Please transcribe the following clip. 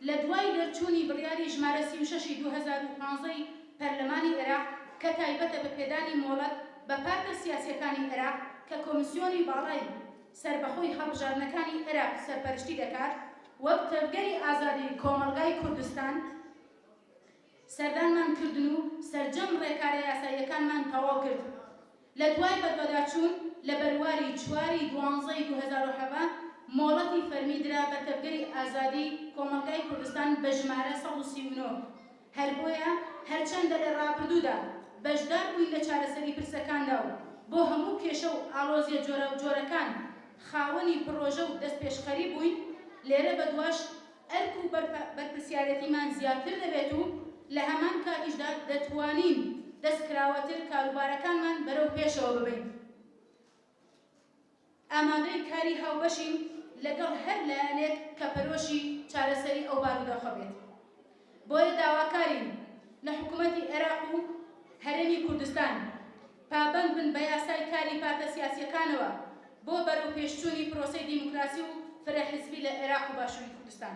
لە دوای دەرچوونی بڕیاری ژمارە 36 2015 پەرلەمانی عێراق کە تایبەتە بە پێدانی مۆڵەت بە پارتە سیاسیەکانی عێراق کە کۆمیسیۆنی باڵای سربەخۆی هەڵبژاردنەکانی عێراق سەرپەرشتی دەکات وەک تەڤگەری ئازادی کۆمەڵگای کوردستان سەردانمان کردن و سەرجەم ڕێکارە یاساییەکانمان تەواو کرد. لە دوای بەدواداچوون لە بەرواری 4 12 2007 مۆڵەتی فەرمیدرا بە تەڤگەری ئازادی کۆمەڵگای کوردستان بە ژمارە 139 هەر بۆیە هەرچەندە لە ڕاپردوودا بەشدار بووین لە چارەسەری پرسەکاندا و بۆ هەموو کێشە و ئاڵۆزیە جۆرە و جۆرەکان خاوەنی پرۆژە و دەستپێشخەری بووین لێرە بەدواش ئەرک و بەرپرسیارەتیمان زیاتر دەبێت و لە هەمان کاتیشدا دەتوانین دەستکراوەتر کاروبارەکانمان بەرەو پێشەوە ببین. ئامادەی کاری هاوبەشین لەگەڵ هەر لایەنێک کە پەرۆشی چارەسەری ئەو بارودۆخە بێت. بۆیە داواکارین لە حکوومەتی عێراق و هەرێمی کوردستان پابەند بن بە یاسای کاری پارتە سیاسیەکانەوە بۆ بەرەو پێشچوونی پرۆسەی دیموکراسی و فرەحیزبی لە عێراق و باشووری کوردستان.